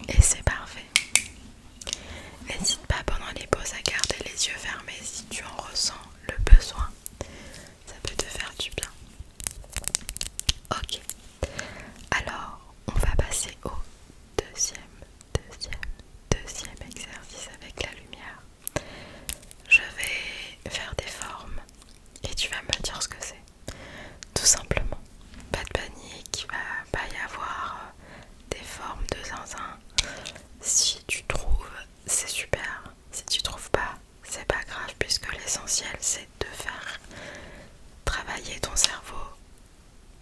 Et c'est parfait. N'hésite pas pendant les pauses à garder les yeux fermés si tu en ressens le besoin. Ça peut te faire du bien. Ok. Alors, on va passer au deuxième exercice avec la lumière. Je vais faire des formes et tu vas me dire ce que c'est. Tout simplement. Pas de panique, il va pas y avoir des formes de zinzin. Si tu trouves, c'est super. Si tu trouves pas, c'est pas grave puisque l'essentiel c'est de faire travailler ton cerveau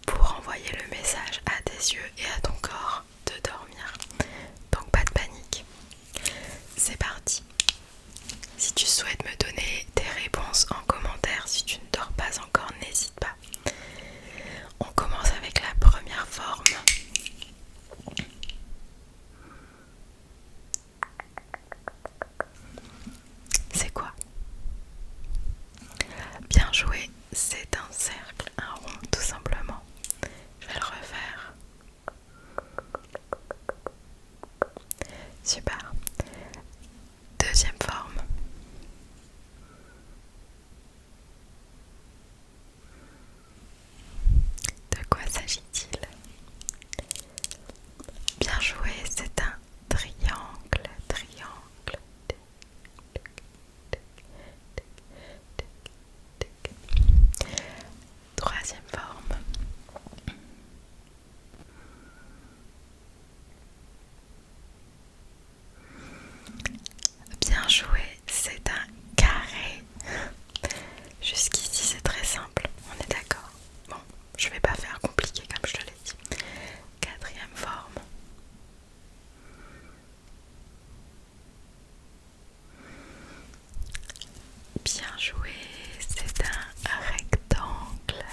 pour envoyer le message à tes yeux et à ton corps de dormir. Donc pas de panique. C'est parti. Si tu souhaites me donner tes réponses en commentaire, si tu ne dors pas encore, n'hésite pas. On commence avec la première forme. C'est quoi? Bien joué, c'est un cercle, un rond tout simplement. Je vais le refaire. Super. Deuxième forme. De quoi s'agit-il? Bien joué, c'est un triangle. Troisième forme. Bien joué, c'est un carré. Jusqu'ici c'est très simple, on est d'accord. Bon, je vais pas faire compliqué comme je te l'ai dit. Quatrième forme. Bien joué, c'est un rectangle.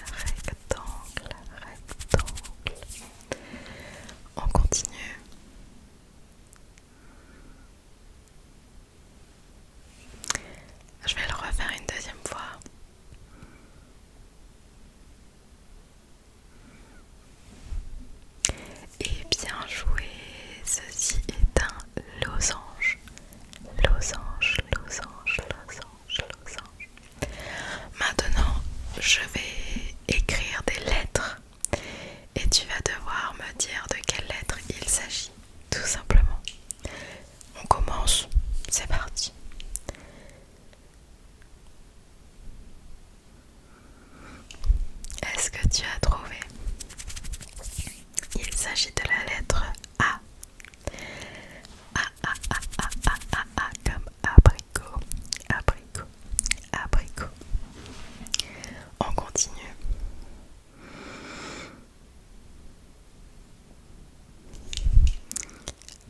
On continue. Je vais le refaire une deuxième fois. Et bien joué, ceci est un losange. Maintenant, je vais écrire des lettres et tu vas devoir me dire de quelle lettre il s'agit, tout simplement. On commence, c'est parti. Est-ce que tu as trouvé? Il s'agit de la lettre A. A comme abricot. On continue.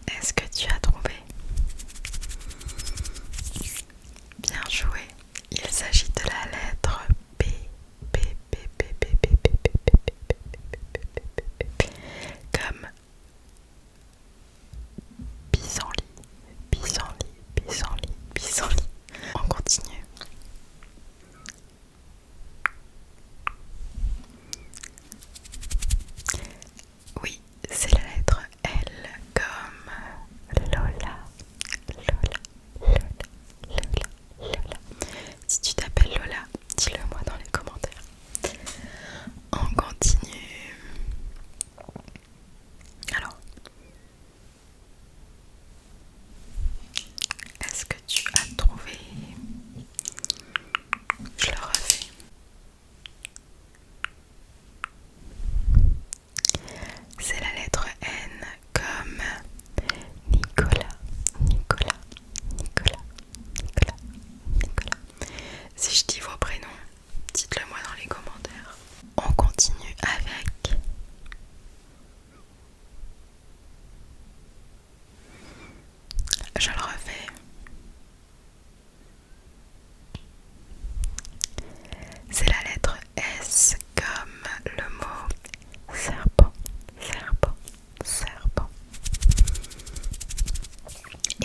Est-ce que tu as trouvé? Bien joué. Il s'agit de la lettre P. Comme pissenlit. On continue. Oui, c'est la lettre L comme Lola. Si tu t'appelles Lola, dis-le moi dans les commentaires. On continue. Alors, est-ce que tu as trouvé? Je le refais. C'est la lettre N comme Nicolas. Si je dis vos prénoms, dites-le moi dans les commentaires. On continue avec je le refais. C'est la lettre S comme le mot serpent.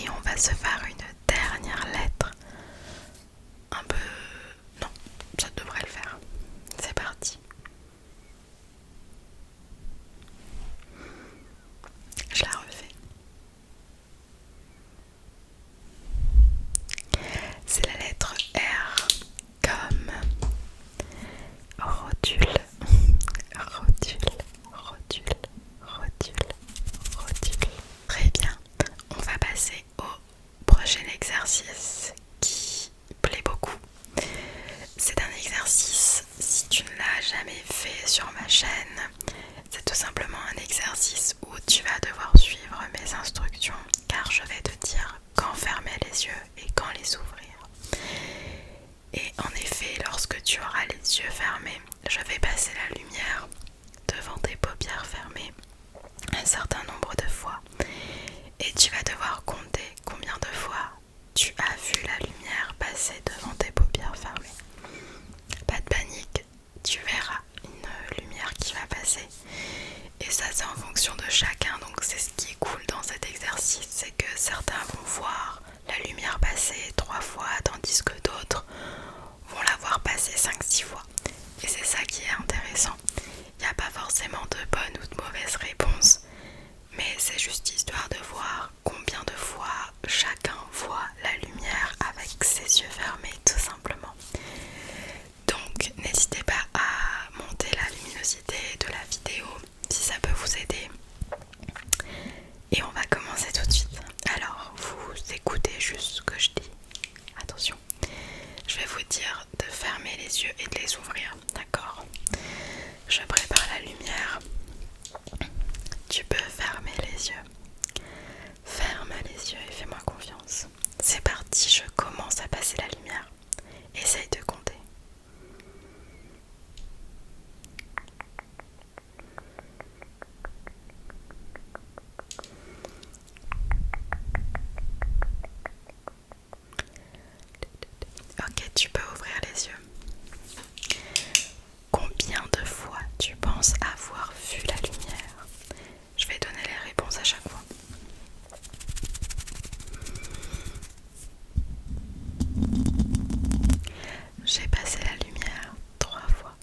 Et on va se faire une dernière lettre. Un peu... Non, ça devrait le faire. C'est parti. Je la refais. les yeux fermés, je vais passer la lumière devant tes paupières fermées un certain nombre de fois et tu vas devoir compter combien de fois tu as vu la lumière passer devant tes paupières fermées. Pas de panique, tu verras une lumière qui va passer et ça c'est en fonction de chacun, donc c'est ce qui est cool dans cet exercice, c'est que certains vont voir la lumière passer 3 fois tandis que d'autres vont la voir passer 5-6 fois et c'est ça qui est intéressant. Il n'y a pas forcément de bonne ou de mauvaise réponse, mais c'est juste histoire de voir combien de fois chacun voit la lumière avec ses yeux fermés tout simplement. Donc n'hésitez pas à monter la luminosité de la vidéo si ça peut vous aider. Et on va commencer tout de suite. Alors vous écoutez juste ce que je dis. Attention, je vais vous dire de fermer les yeux et de les ouvrir, d'accord? Je prépare la lumière. Tu peux fermer les yeux. Ferme les yeux et fais-moi confiance. C'est parti, je commence à passer la lumière. Essaye de compter. Ok, tu peux ouvrir les yeux. Combien de fois tu penses avoir vu la lumière? Je vais donner les réponses à chaque fois. J'ai passé la lumière 3 fois.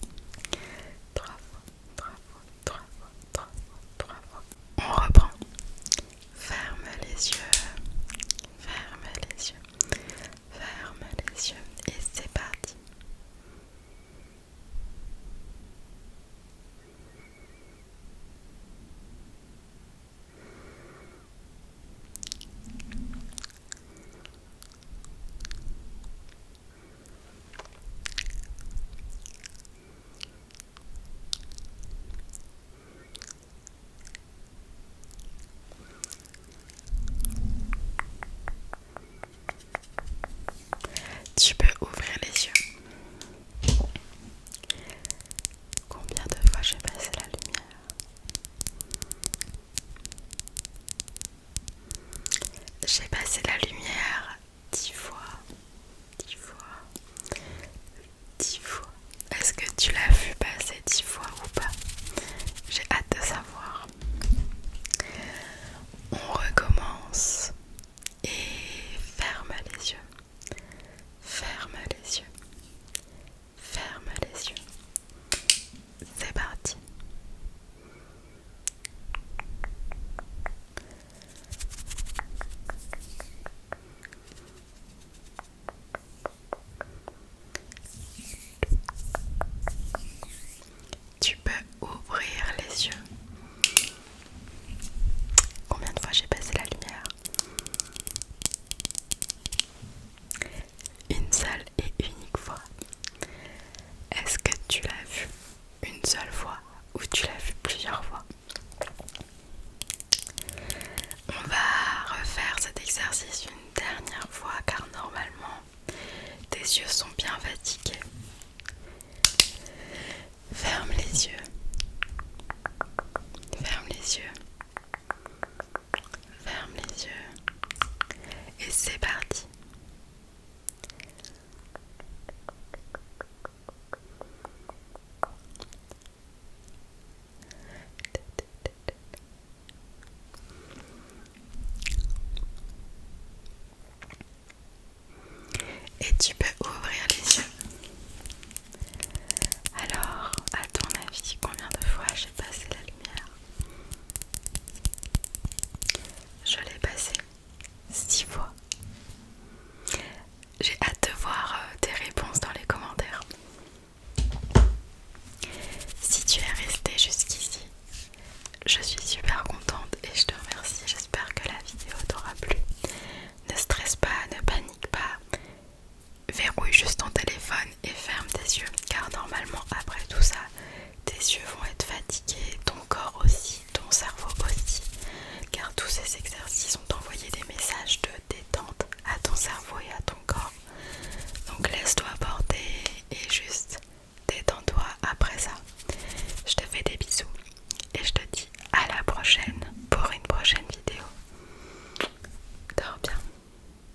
3 fois, 3 fois, 3 fois, 3 fois, 3 fois. On reprend. Ferme les yeux. Ferme les yeux. Ferme les yeux. Et c'est parti. Tu peux ouvrir les yeux. Combien de fois j'ai passé la lumière? J'ai passé la lumière 10 fois. 10 fois. 10 fois. Est-ce que tu l'as vu passer 10 fois ou pas? J'ai hâte de savoir. On recommence. Et ferme les yeux. Ferme les yeux. Ferme les yeux. C'est parti. Tu peux ouvrir les yeux. Combien de fois j'ai passé la lumière? Une seule et unique fois. Est-ce que tu l'as vu une seule fois ou tu l'as vu plusieurs fois? On va refaire cet exercice une dernière fois car normalement tes yeux sont